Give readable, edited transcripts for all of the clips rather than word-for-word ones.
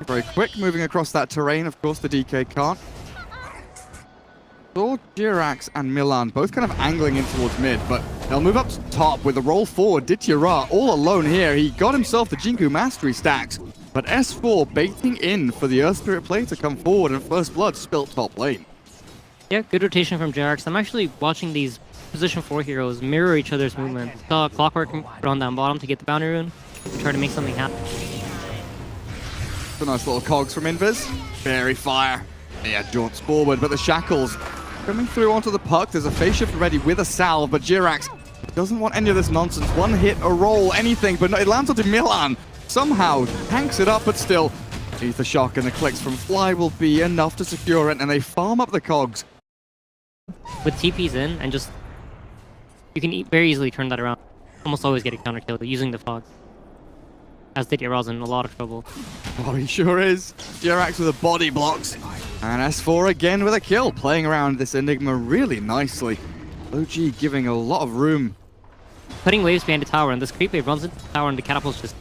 Very quick, moving across that terrain. Of course, the DK can't. Saw Jirax and Milan both kind of angling in towards mid, but they'll move up to top with the roll forward. Ditira all alone here. He got himself the Jinku Mastery stacks, but S4 baiting in for the Earth Spirit play to come forward, and First Blood spilt top lane. Yeah, good rotation from Jirax. I'm actually watching these position 4 heroes mirror each other's movement. Saw Clockwork run down bottom to get the boundary rune, try to make something happen. A nice little cogs from Invis. Fairy Fire. Yeah, jaunts forward, but the Shackles coming through onto the puck. There's a phase shift ready with a salve, but Jirax doesn't want any of this nonsense. One hit, a roll, anything, but no, it lands onto Milan. Somehow tanks it up, but still, Ether Shock and the clicks from Fly will be enough to secure it, and they farm up the cogs. With TPs in, and just, you can very easily turn that around. Almost always get a counter kill using the fog. As Ditira's in a lot of trouble. Oh, he sure is. Jirax with the body blocks. And S4 again with a kill, playing around this Enigma really nicely. OG giving a lot of room. Putting waves behind the tower, and this creep wave runs into the tower, and the catapults just...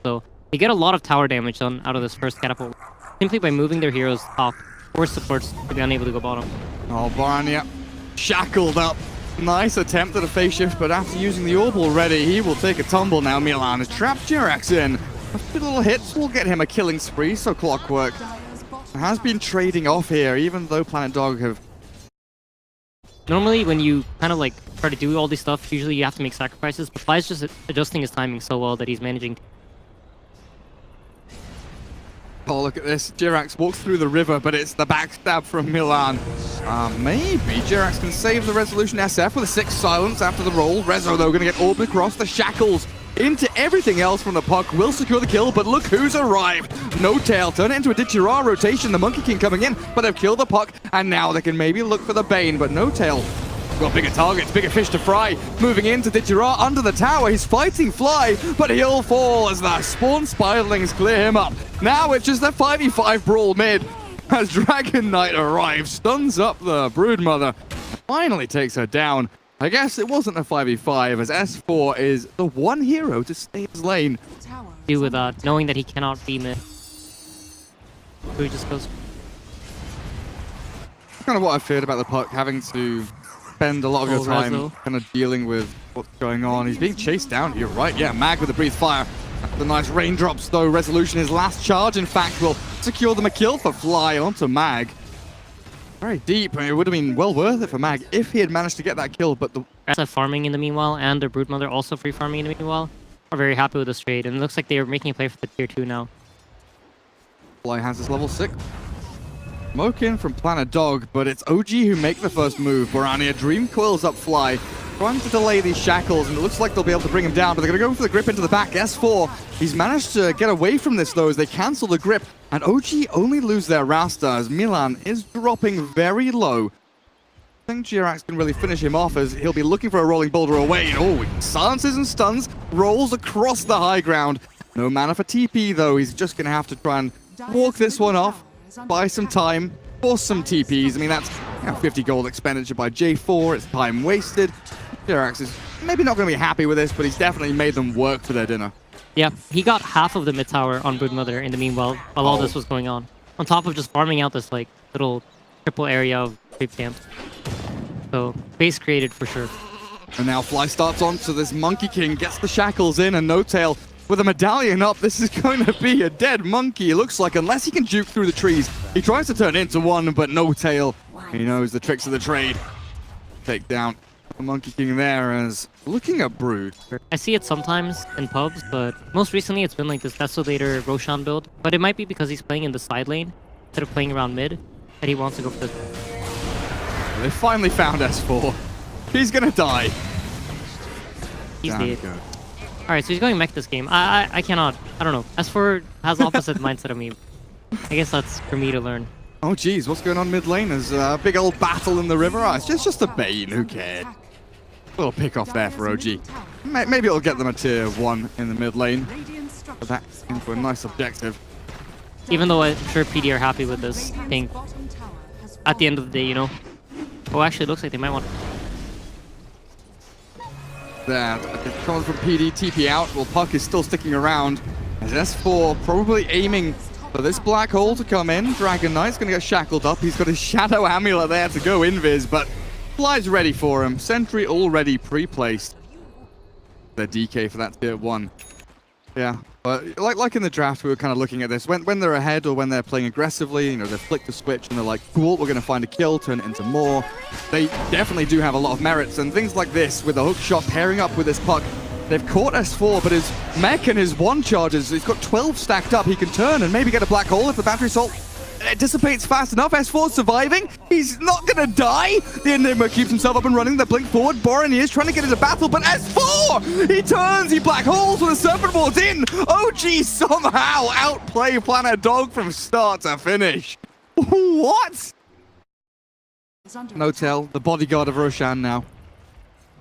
So, they get a lot of tower damage done out of this first catapult, simply by moving their heroes top, or supports to be unable to go bottom. Oh, Barnia shackled up. Nice attempt at a phase shift, but after using the orb already, he will take a tumble now. Milan has trapped Jirax in. A few little hits will get him a killing spree, so Clockwork has been trading off here, even though Planet Dog have... Normally, when you kind of like try to do all this stuff, usually you have to make sacrifices, but Fly's just adjusting his timing so well that he's managing. Oh, look at this. Jirax walks through the river, but it's the backstab from Milan. Maybe Jirax can save the resolution SF with a 6 silence after the roll. Rezo, though, going to get orbed across the shackles into everything else from the puck. Will secure the kill, but look who's arrived. No Tail. Turn it into a Ditira rotation. The Monkey King coming in, but they've killed the puck, and now they can maybe look for the Bane, but No Tail. Got bigger targets, bigger fish to fry. Moving into Ditira under the tower. He's fighting Fly, but he'll fall as the spawn spiderlings clear him up. Now it's just a 5v5 brawl mid as Dragon Knight arrives, stuns up the Broodmother, finally takes her down. I guess it wasn't a 5v5 as S4 is the one hero to stay in his lane. Do with knowing that he cannot be mid. So he just goes. Kind of what I feared about the puck, having to spend a lot of your time Rezo. kind of dealing with what's going on. He's being chased down. You're right. Yeah, Mag with the breathe fire. The nice raindrops, though. Resolution, his last charge, in fact, will secure them a kill for Fly onto Mag. Very deep. I mean, it would have been well worth it for Mag if he had managed to get that kill, but the... SF farming in the meanwhile, and their Broodmother also free farming in the meanwhile, are very happy with this trade, and it looks like they are making a play for the tier 2 now. Fly has his level 6. Smoke in from Planet Dog, but it's OG who make the first move. Borania Dream coils up Fly, trying to delay these shackles, and it looks like they'll be able to bring him down, but they're going to go for the grip into the back. S4, he's managed to get away from this, though, as they cancel the grip, and OG only lose their Rasta, as Milan is dropping very low. I think Jirax can really finish him off, as he'll be looking for a rolling boulder away. Oh, silences and stuns, rolls across the high ground. No mana for TP, though. He's just going to have to try and walk this one off, buy some time, force some TPs. I mean, that's 50 gold expenditure by J4. It's time wasted. Jirax is maybe not going to be happy with this, but he's definitely made them work for their dinner. Yeah, he got half of the mid tower on Broodmother in the meanwhile, while all this was going on. On top of just farming out this like little triple area of creep camp. So, base created for sure. And now Fly starts on, so this Monkey King gets the shackles in, and No Tail with a medallion up. This is going to be a dead monkey, it looks like, unless he can juke through the trees. He tries to turn into one, but No Tail, he knows the tricks of the trade. Take down the Monkey King there as looking at Brood. I see it sometimes in pubs, but most recently it's been like this Desolator Roshan build. But it might be because he's playing in the side lane instead of playing around mid, that he wants to go for this. They finally found S4. He's gonna die. He's dead. Alright, so he's going mech this game. I cannot. I don't know. S4 has opposite mindset of me. I guess that's for me to learn. Oh geez, what's going on mid lane? There's a big old battle in the river. Oh, it's just a Bane, who cared? A little pick off there for OG. Maybe it'll get them a tier 1 in the mid lane. But that's into a nice objective. Even though I'm sure PD are happy with this, I think at the end of the day, you know. Oh, actually, it looks like they might want... That it comes from PD, TP out. Well, Puck is still sticking around. As S4 probably aiming So this black hole to come in, Dragon Knight's going to get shackled up. He's got his Shadow Amulet there to go invis, but Fly's ready for him. Sentry already pre-placed. The DK for that tier 1. Yeah, but like in the draft, we were kind of looking at this. When they're ahead or when they're playing aggressively, you know, they flick the switch and they're like, cool, we're going to find a kill, turn it into more. They definitely do have a lot of merits, and things like this, with the hook shot pairing up with this puck, they've caught S4, but his mech and his one charges, he's got 12 stacked up. He can turn and maybe get a black hole if the battery assault dissipates fast enough. S4's surviving. He's not going to die. The Enigma keeps himself up and running. They blink forward. Boran is trying to get into battle, but S4! He turns, he black holes with a serpent board's in. OG somehow outplay Planet Dog from start to finish. What? Notel, the bodyguard of Roshan now,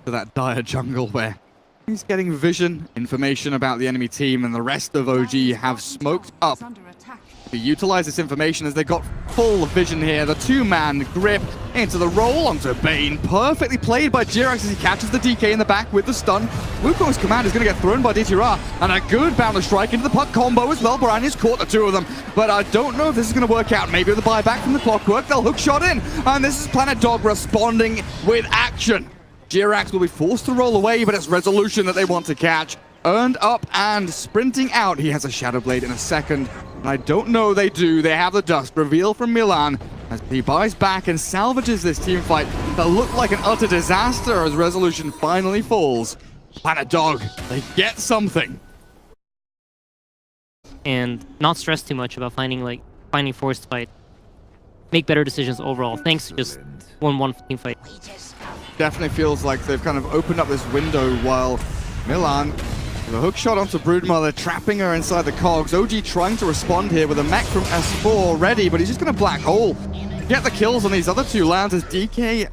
to that dire jungle where he's getting vision, information about the enemy team, and the rest of OG have smoked up to utilize this information as they got full vision here. The two-man grip into the roll onto Bane. Perfectly played by Jirax as he catches the DK in the back with the stun. Wukong's command is going to get thrown by DTR, and a good boundless strike into the puck combo as well. Barani's caught the two of them, but I don't know if this is going to work out. Maybe with a buyback from the clockwork, they'll hook shot in, and this is Planet Dog responding with action. Jirax will be forced to roll away, but it's Resolution that they want to catch. Earned up and sprinting out. He has a Shadow Blade in a second. And I don't know they do. They have the dust. Reveal from Milan as he buys back and salvages this team fight that looked like an utter disaster as Resolution finally falls. Planet Dog, they get something. And not stress too much about finding forced fight. Make better decisions overall, thanks to just 1-1 team fight. Definitely feels like they've kind of opened up this window while Milan, the hook shot onto Broodmother, trapping her inside the cogs. OG trying to respond here with a mech from S4 ready, but he's just going to black hole. Get the kills on these other two lands as DK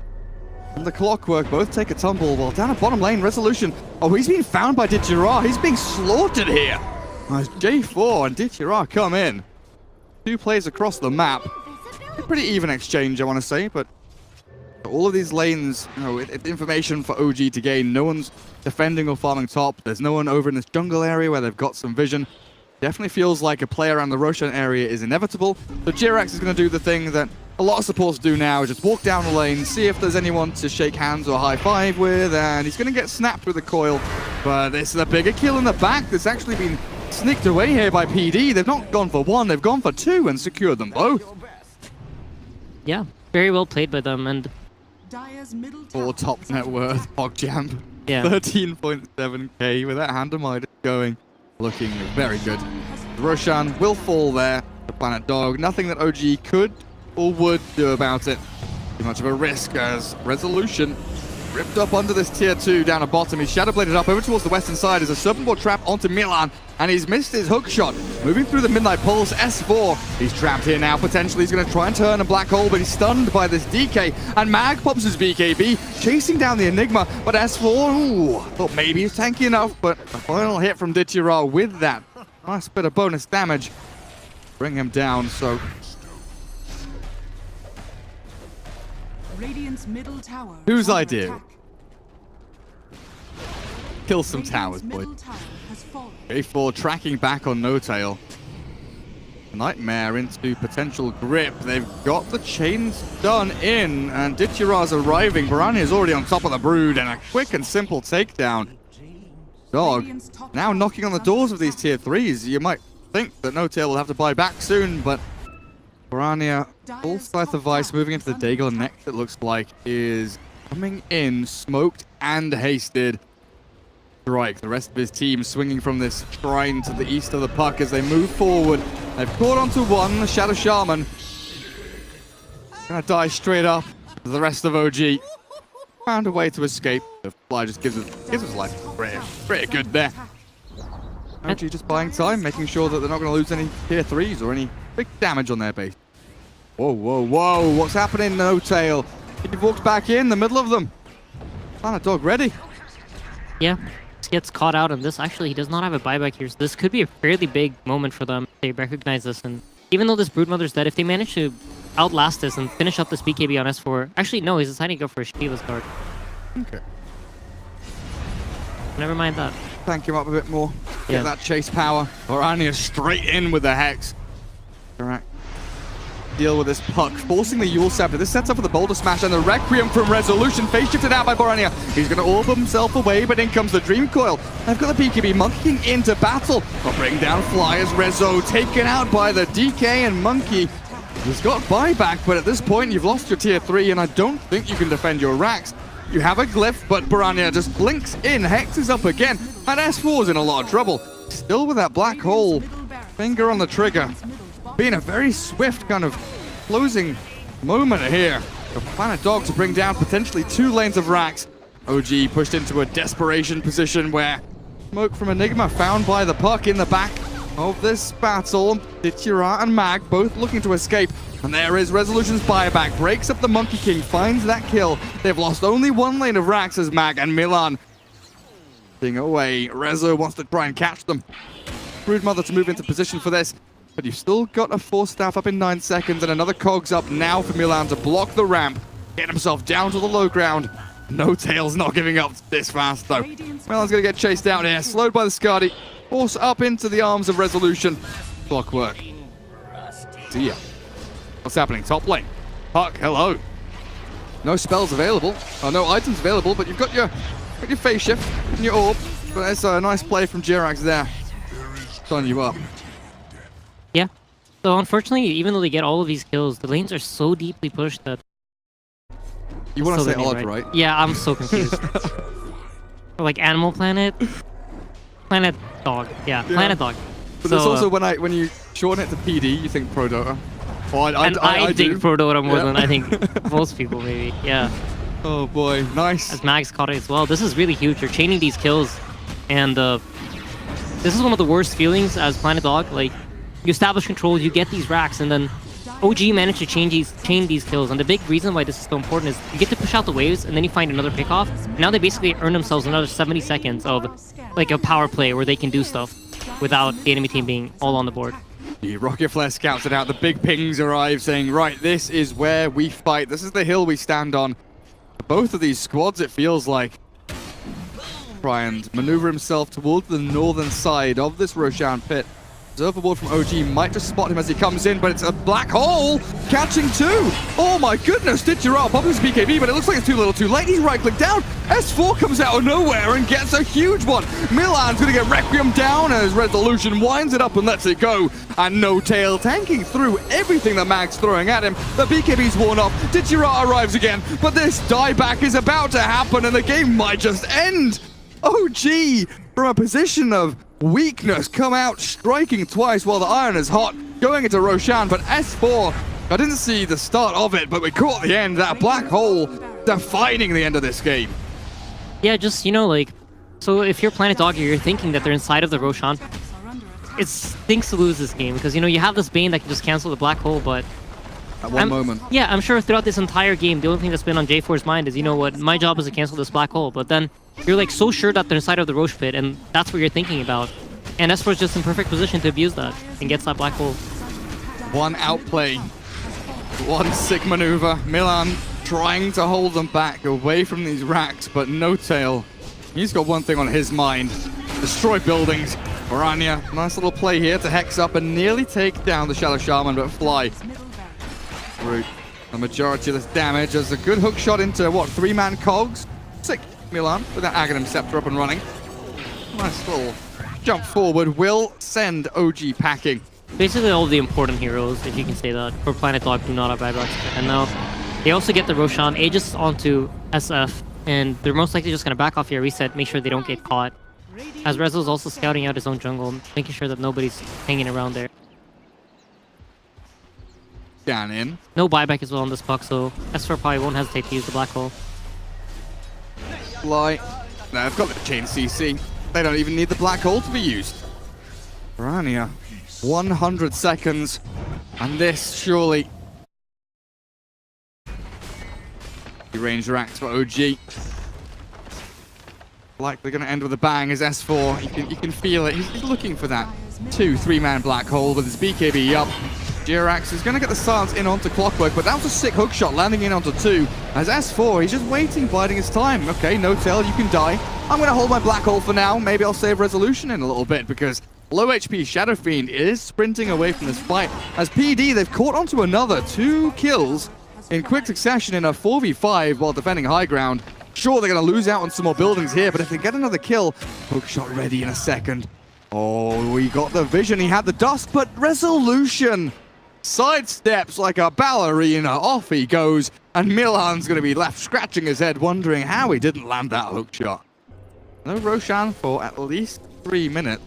and the Clockwork both take a tumble. While down at bottom lane, Resolution, oh, he's being found by Ditira. He's being slaughtered here. As J4 and Ditira come in. Two plays across the map. A pretty even exchange, I want to say, but all of these lanes, you know, information for OG to gain. No one's defending or farming top. There's no one over in this jungle area where they've got some vision. Definitely feels like a play around the Roshan area is inevitable. So Jirax is going to do the thing that a lot of supports do now, just walk down the lane, see if there's anyone to shake hands or high five with, and he's going to get snapped with a coil. But this is a bigger kill in the back that's actually been sneaked away here by PD. They've not gone for one, they've gone for two and secured them both. Yeah, very well played by them, and for top net worth, Pogjamp. Yeah. 13.7k with that Handamitis going, looking very good. Roshan will fall there. The Planet Dog, nothing that OG could or would do about it. Too much of a risk as Resolution ripped up under this tier 2 down at bottom. He's shadow bladed up over towards the western side as a serpent board trap onto Milan, and he's missed his hook shot. Moving through the Midnight Pulse, S4. He's trapped here now. Potentially he's going to try and turn a black hole, but he's stunned by this DK. And Mag pops his BKB, chasing down the Enigma. But S4, ooh, thought maybe he's tanky enough, but a final hit from Ditira with that nice bit of bonus damage. Bring him down, so Radiant's middle tower. whose idea? Kill some towers, boy. A4 tracking back on No Tail. Nightmare into potential grip. They've got the chains done in, and Ditira's arriving. Barani is already on top of the Brood, and a quick and simple takedown. Dog now knocking on the doors of these tier 3s. You might think that No Tail will have to buy back soon, but Barania, full Scythe of Vice, moving into the Dagon next, it looks like, is coming in, smoked and hasted. Strike, the rest of his team swinging from this shrine to the east of the puck as they move forward. They've caught onto one, the Shadow Shaman. Gonna die straight up. The rest of OG found a way to escape. The Fly just gives us life. Pretty good there. OG just buying time, making sure that they're not going to lose any tier 3s or any big damage on their base. Whoa, whoa, whoa. What's happening, No Tail? He walks back in the middle of them. Planet Dog ready. yeah, gets caught out on this. Actually, he does not have a buyback here, so this could be a fairly big moment for them. They recognize this, and even though this Broodmother's dead, if they manage to outlast this and finish up this BKB on S4, actually no, he's deciding to go for a Shiva's guard. Okay. Never mind that. Tank him up a bit more. Get Yeah. that chase power. Orania straight in with the Hex. Correct. Deal with this puck, forcing the Yule Scepter. This sets up for the Boulder Smash and the Requiem from Resolution. Face shifted out by Borania. He's going to orb himself away, but in comes the Dream Coil. They've got the BKB Monkey King into battle. But bring down Flyers. Rezo taken out by the DK, and Monkey has got buyback, but at this point you've lost your tier 3, and I don't think you can defend your racks. You have a glyph, but Borania just blinks in, hexes up again, and S4's in a lot of trouble. Still with that black hole, finger on the trigger. Being a very swift kind of closing moment here. The Planet Dog to bring down potentially 2 lanes of racks. OG pushed into a desperation position where smoke from Enigma found by the puck in the back of this battle. Ditira and Mag both looking to escape. And there is Resolution's buyback. Breaks up the Monkey King, finds that kill. They've lost only 1 lane of racks as Mag and Milan being away. Rezo wants to try and catch them. Broodmother to move into position for this. But you've still got a Force Staff up in 9 seconds and another Cogs up now for Milan to block the ramp. Get himself down to the low ground. No Tail's not giving up this fast though. Milan's going to get chased out here. Slowed by the Skadi. Force up into the arms of Resolution. Clockwork. See ya. What's happening? Top lane. Puck, hello. No spells available. Oh, no items available, but you've got your phase shift and your orb. But that's a nice play from Jirax there. Turn you up. Yeah. So unfortunately, even though they get all of these kills, the lanes are so deeply pushed that... You want to so say odd, right? Yeah, I'm so confused. Like Animal Planet? Planet Dog. Yeah, Planet Dog. But there's also when you shorten it to PD, you think Pro Dota. Oh, I think Pro Dota more than I think most people, maybe. Yeah. Oh boy, nice. As Mag's caught it as well. This is really huge. You're chaining these kills, and this is one of the worst feelings as Planet Dog. Like, you establish control, you get these racks, and then OG managed to chain these kills. And the big reason why this is so important is you get to push out the waves, and then you find another pickoff. Now they basically earn themselves another 70 seconds of like a power play where they can do stuff without the enemy team being all on the board. The Rocket Flare scouts it out. The big pings arrive saying, right, this is where we fight. This is the hill we stand on. Both of these squads, it feels like, try and maneuver himself towards the northern side of this Roshan pit. Observable from OG might just spot him as he comes in, but it's a black hole catching 2. Oh my goodness, Ditira popping his BKB, but it looks like it's too little too late. He's right-click down. S4 comes out of nowhere and gets a huge one. Milan's going to get Requiem down as Resolution winds it up and lets it go. And No Tail tanking through everything that Mag's throwing at him. The BKB's worn off. Ditira arrives again, but this dieback is about to happen and the game might just end. OG from a position of weakness come out striking twice while the iron is hot, going into Roshan, but S4, I didn't see the start of it, but we caught the end. That black hole defining the end of this game. Yeah, just, you know, like, so if you're Planet Dog, you're thinking that they're inside of the Roshan. It stinks to lose this game because, you know, you have this Bane that can just cancel the black hole, but at one moment. Yeah, I'm sure throughout this entire game, the only thing that's been on J4's mind is, you know what, my job is to cancel this black hole, but then you're like so sure that they're inside of the Roche pit, and that's what you're thinking about. And S4's just in perfect position to abuse that and gets that black hole. One outplay, one sick maneuver. Milan trying to hold them back away from these racks, but No Tail, he's got one thing on his mind. Destroy buildings. Orania, nice little play here to hex up and nearly take down the Shadow Shaman, but fly through the majority of this damage as a good hook shot into, what, 3-man cogs? Sick. Milan with that Aghanim Scepter up and running. Nice little jump forward will send OG packing. Basically all the important heroes, if you can say that, for Planet Dog do not have buybacks. And now they also get the Roshan Aegis onto SF, and they're most likely just going to back off here, reset, make sure they don't get caught. As Rezo's also scouting out his own jungle, making sure that nobody's hanging around there. Down in. No buyback as well on this puck, so S4 probably won't hesitate to use the black hole. Fly. No, I've got the chain CC. They don't even need the black hole to be used. Orania, 100 seconds. And this surely... Range racks for OG. Likely going to end with a bang as S4. You can feel it. He's looking for that 2-3-man black hole with his BKB up. Jirax is going to get the silence in onto Clockwork, but that was a sick hook shot landing in onto 2. As S4, he's just waiting, biding his time. Okay, No Tail, you can die. I'm going to hold my black hole for now. Maybe I'll save Resolution in a little bit because Low HP Shadow Fiend is sprinting away from this fight. As PD, they've caught onto another 2 kills in quick succession in a 4v5 while defending high ground. Sure, they're going to lose out on some more buildings here, but if they get another kill, hookshot ready in a second. Oh, we got the vision. He had the dust, but Resolution sidesteps like a ballerina. Off he goes, and Milan's going to be left scratching his head, wondering how he didn't land that hookshot. No Roshan for at least 3 minutes.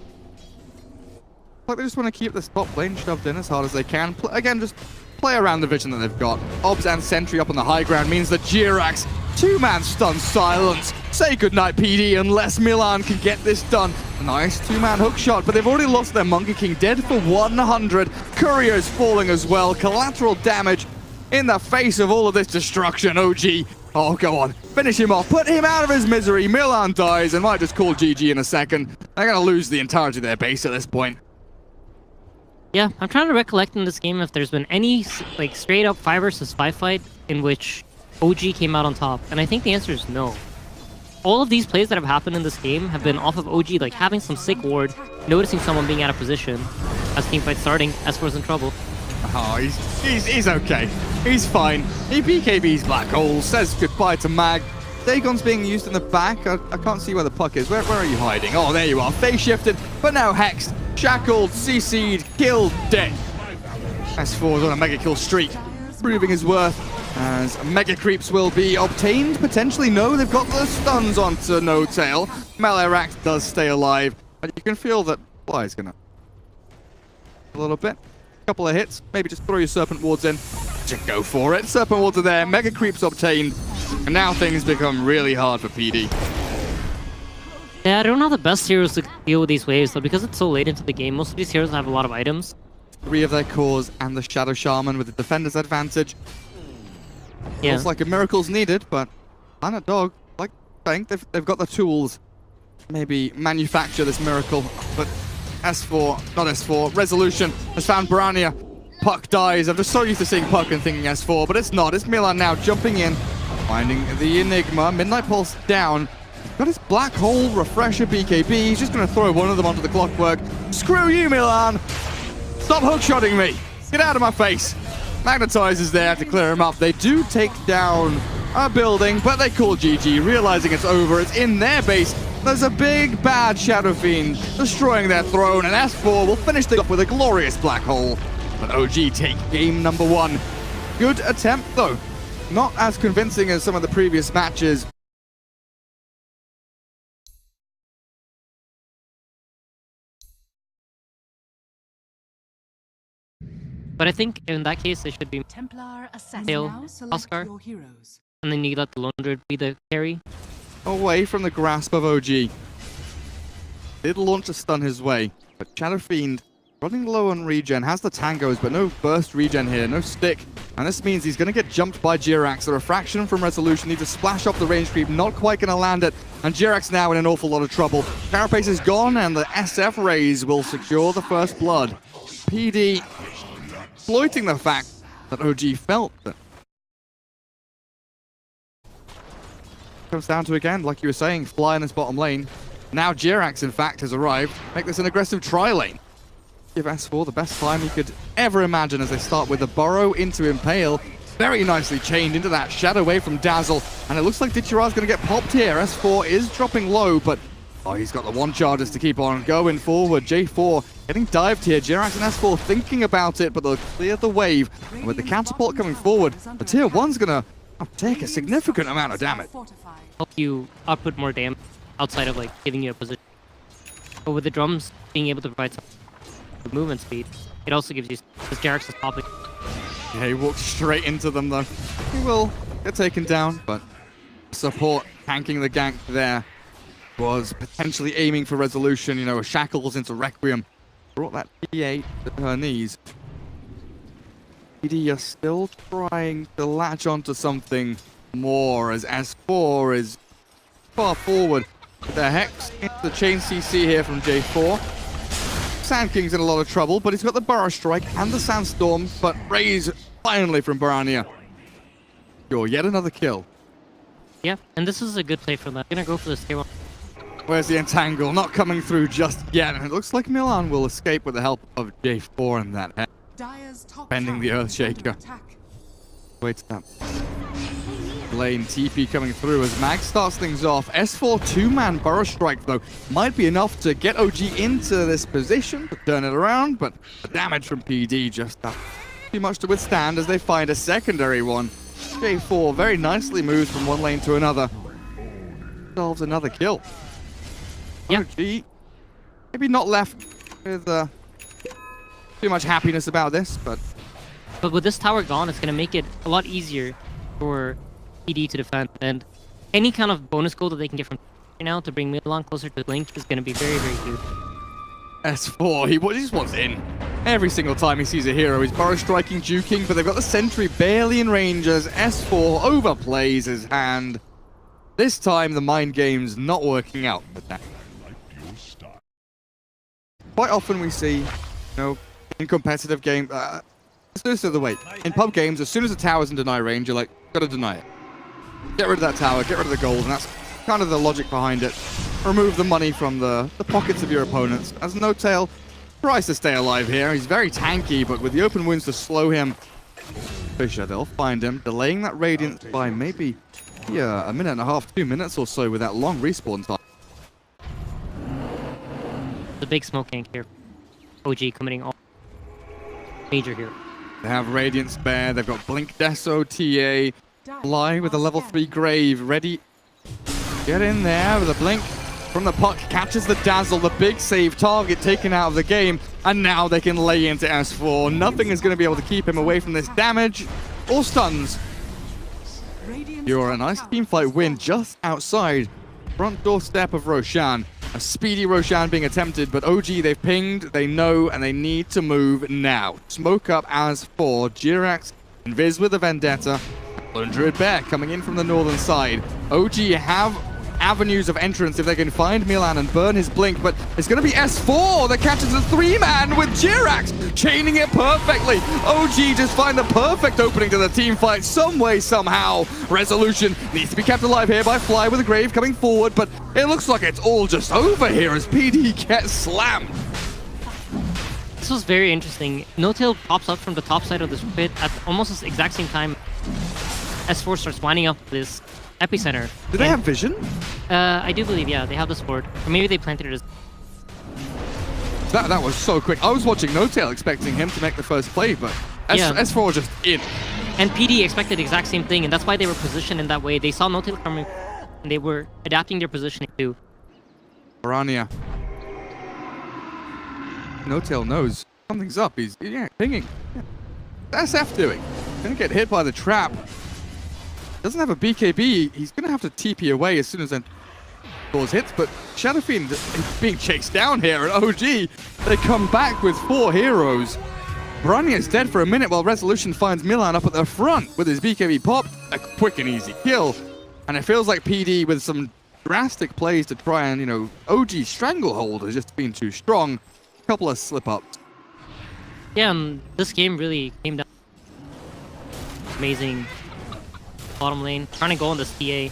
Like they just want to keep this top lane shoved in as hard as they can. Again, just play around the vision that they've got. Obs and Sentry up on the high ground means that Jirax, 2-man stun silence. Say goodnight, PD, unless Milan can get this done. Nice 2-man hookshot, but they've already lost their Monkey King, dead for 100. Courier's falling as well. Collateral damage in the face of all of this destruction. OG, oh, go on. Finish him off. Put him out of his misery. Milan dies and might just call GG in a second. They're going to lose the entirety of their base at this point. Yeah, I'm trying to recollect in this game if there's been any like straight up 5 versus 5 fight in which OG came out on top, and I think the answer is no. All of these plays that have happened in this game have been off of OG like having some sick ward, noticing someone being out of position as teamfight starting. S4's in trouble. Oh, he's okay. He's fine. He BKB's Black Hole, says goodbye to Mag. Dagon's being used in the back. I can't see where the puck is. Where are you hiding? Oh, there you are. Phase shifted, but now hexed, shackled, CC'd, killed, dead. S4's on a mega kill streak, proving his worth as mega creeps will be obtained. Potentially no, they've got the stuns onto No Tail. Malerax does stay alive, but you can feel that Fly's gonna a little bit. Couple of hits, maybe just throw your Serpent Wards in. Just go for it. Serpent Wards are there, mega creeps obtained, and now things become really hard for PD. Yeah, I don't know the best heroes to deal with these waves, though, because it's so late into the game. Most of these heroes have a lot of items. 3 of their cores and the Shadow Shaman with the defender's advantage. Yeah. Looks like a miracle's needed, but Planet Dog, like I think they've got the tools. Maybe manufacture this miracle, but S4, not S4, Resolution has found Barania. Puck dies. I'm just so used to seeing Puck and thinking S4, but it's not. It's Milan now jumping in, finding the Enigma. Midnight Pulse down. Got his Black Hole Refresher BKB. He's just going to throw one of them onto the clockwork. Screw you, Milan! Stop hookshotting me! Get out of my face! Magnetize is there to clear him up. They do take down a building, but they call GG, realizing it's over. It's in their base. There's a big, bad Shadow Fiend destroying their throne, and S4 will finish things up with a glorious Black Hole. But OG take game number 1. Good attempt, though. Not as convincing as some of the previous matches. But I think in that case, they should be Templar Tail, Oscar, and then you let the Lone Druid be the carry. Away from the grasp of OG. Did launch a stun his way, but Shadow Fiend running low on regen, has the tangos, but no burst regen here, no stick. And this means he's going to get jumped by Jirax. The refraction from Resolution needs to splash off the range creep, not quite going to land it. And Jirax now in an awful lot of trouble. Carapace is gone, and the SF Rays will secure the first blood. PD exploiting the fact that OG felt that. Comes down to, again, like you were saying, fly in this bottom lane. Now Jirax, in fact, has arrived. Make this an aggressive tri-lane. Give S4 the best time he could ever imagine as they start with the Burrow into Impale. Very nicely chained into that Shadow Wave from Dazzle. And it looks like Ditchira's going to get popped here. S4 is dropping low, but oh, he's got the one charges to keep on going forward. J4 getting dived here. Jirax and S4 thinking about it, but they'll clear the wave. And with the catapult coming forward, the tier 1's going to take a significant amount of damage. Help you output more damage outside of like giving you a position. But with the drums being able to provide some movement speed, it also gives you, because Jirax is popping. Yeah, he walked straight into them though. He will get taken down, but support tanking the gank there was potentially aiming for Resolution, you know, shackles into Requiem. Brought that P8 to her knees. PD are still trying to latch onto something more as S4 is far forward with their Hex into the chain CC here from J4. Sand King's in a lot of trouble, but he's got the Burrow Strike and the Sandstorm, but Raise finally from Barania. Sure, yet another kill. Yeah, and this is a good play for them. They're gonna go for this tier 1. Where's the entangle? Not coming through just yet. And it looks like Milan will escape with the help of J4 in that head. Pending the Earthshaker. Wait that. Lane TP coming through as Mag starts things off. S4 two-man Burrow Strike, though, might be enough to get OG into this position, to turn it around, but the damage from PD just too much to withstand as they find a secondary one. J4 very nicely moves from one lane to another. Solves another kill. Yeah. OG maybe not left with too much happiness about this, but with this tower gone, it's going to make it a lot easier for PD to defend. And any kind of bonus goal that they can get from right now to bring Milan closer to Link is going to be very, very huge. S4, he just wants in. Every single time he sees a hero, he's Burrow Striking, juking, but they've got the sentry barely in range as S4 overplays his hand. This time, the mind game's not working out with that. Quite often we see, in competitive games, it's the other way. In pub games, as soon as the tower's in deny range, you're like, gotta deny it. Get rid of that tower, get rid of the gold, and that's kind of the logic behind it. Remove the money from the pockets of your opponents. As No-Tail tries to stay alive here, he's very tanky, but with the open wounds to slow him, Fisher, they'll find him, delaying that Radiance by maybe a minute and a half, 2 minutes or so with that long respawn time. The big smoke gank here. OG committing all major here. They have Radiant Spare, they've got Blink Deso, TA, Fly with a level 3 Grave, ready. Get in there with a Blink from the puck, catches the Dazzle, the big save target taken out of the game, and now they can lay into S4. Nothing is going to be able to keep him away from this damage or stuns. You're a nice teamfight win just outside front doorstep of Roshan. A speedy Roshan being attempted, but OG, they've pinged, they know, and they need to move now. Smoke up as for Jirax, Invis with the Vendetta, Lone Druid Bear coming in from the northern side. OG have avenues of entrance if they can find Milan and burn his blink, but it's going to be S4 that catches a three-man with Jirax chaining it perfectly. OG just find the perfect opening to the team fight some way, somehow. Resolution needs to be kept alive here by Fly with a Grave coming forward, but it looks like it's all just over here as PD gets slammed. This was very interesting. No-Tail pops up from the top side of this pit at almost the exact same time S4 starts winding up this epicenter. Do they have vision? I do believe, yeah, they have the sword. Or maybe they planted it as... That was so quick. I was watching No-Tail expecting him to make the first play, but S4 was just in. And PD expected the exact same thing, and that's why they were positioned in that way. They saw No-Tail coming, and they were adapting their positioning too. Piranha. No-Tail knows something's up. He's pinging. Yeah. What's SF doing? Gonna get hit by the trap. Doesn't have a BKB. He's gonna have to TP away as soon as that doors hits, but Shadow Fiend is being chased down here at OG. They come back with 4 heroes. Piranha is dead for a minute while Resolution finds Milan up at the front with his BKB pop. A quick and easy kill. And it feels like PD with some drastic plays to try and, OG Stranglehold has just been too strong. A couple of slip-ups. Yeah, this game really came down. Amazing bottom lane, trying to go on this TA.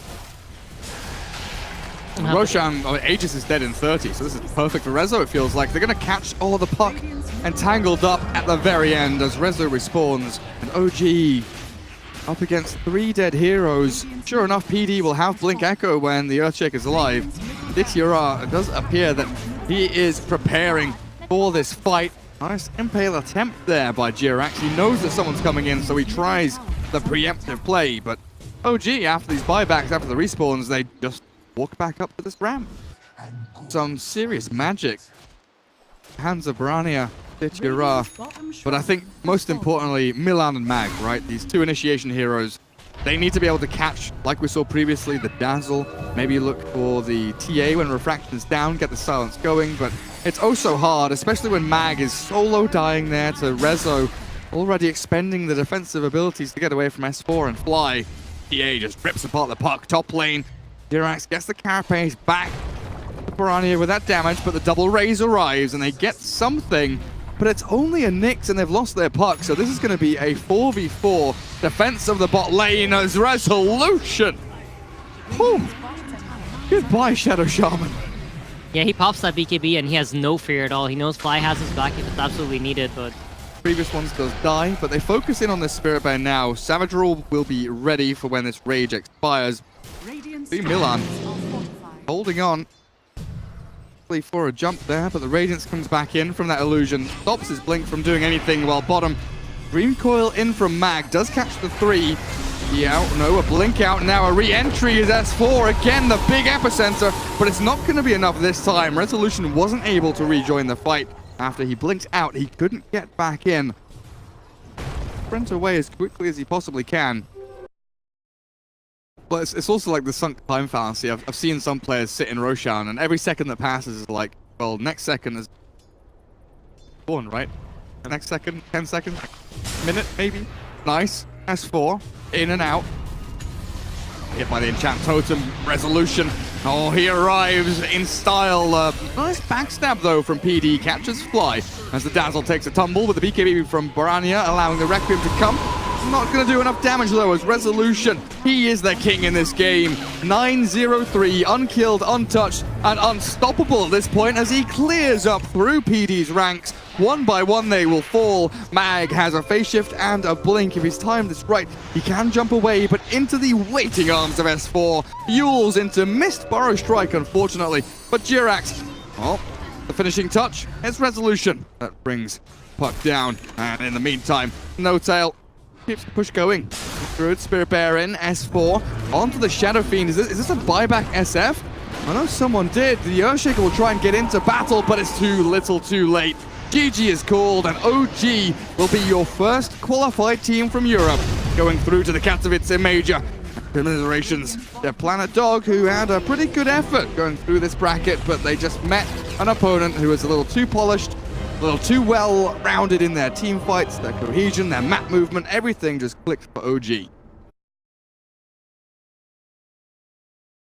Roshan, Aegis is dead in 30, so this is perfect for Rezo, it feels like. They're going to catch all the puck entangled up at the very end as Rezo respawns. And OG up against 3 dead heroes. Sure enough, PD will have Blink Echo when the Earthshaker's alive. Dityara, it does appear that he is preparing for this fight. Nice impale attempt there by Jirax. He knows that someone's coming in, so he tries the preemptive play, but OG, after these buybacks, after the respawns, they just walk back up to this ramp. Some serious magic. Hands of Piranha, Dityara. But I think, most importantly, Milan and Mag, right? These 2 initiation heroes. They need to be able to catch, like we saw previously, the Dazzle. Maybe look for the TA when Refraction's down, get the silence going. But it's oh so hard, especially when Mag is solo dying there to Rezo, already expending the defensive abilities to get away from S4 and Fly. TA just rips apart the puck, top lane. Jirax gets the carapace back to Piranha with that damage, but the double raise arrives and they get something. But it's only a Nyx and they've lost their puck, so this is going to be a 4v4 defense of the bot lane as Resolution. Whew. Goodbye, Shadow Shaman. Yeah, he pops that BKB and he has no fear at all. He knows Fly has his back if it's absolutely needed, but Previous ones does die, but they focus in on this Spirit Bear now. Savage Rule will be ready for when this Rage expires. See Milan holding on for a jump there, but the Radiance comes back in from that illusion, stops his Blink from doing anything, while bottom, Dream Coil in from Mag, does catch the 3. Yeah, no, a Blink out now, a re-entry is S4, again the big epicenter, but it's not going to be enough this time. Resolution wasn't able to rejoin the fight. After he blinked out, he couldn't get back in. Sprint away as quickly as he possibly can. But it's also like the sunk time fallacy. I've seen some players sit in Roshan, and every second that passes is like, well, next second is born, right? The next second, 10 seconds, minute maybe. Nice. S4, in and out. Hit by the enchant totem. Resolution. Oh, he arrives in style. Nice backstab though from PD. Captures Fly as the Dazzle takes a tumble with the BKB from Barania, allowing the Requiem to come. Not going to do enough damage though as Resolution. He is the king in this game. 9-0-3, unkilled, untouched, and unstoppable at this point as he clears up through PD's ranks. One by one they will fall. Mag has a phase shift and a blink. If he's timed this right, he can jump away, but into the waiting arms of S4. Yules into missed Burrow Strike, unfortunately. But Jirax, well, the finishing touch is Resolution. That brings Puck down. And in the meantime, No Tail keeps the push going. Good Spirit Bear in, S4 onto the Shadow Fiend. Is this a buyback SF? I know someone did. The Earthshaker will try and get into battle, but it's too little too late. GG is called, and OG will be your first qualified team from Europe, going through to the Katowice Major. Commiserations to Planet Dog, who had a pretty good effort going through this bracket, but they just met an opponent who was a little too polished, a little too well-rounded in their team fights, their cohesion, their map movement, everything just clicked for OG.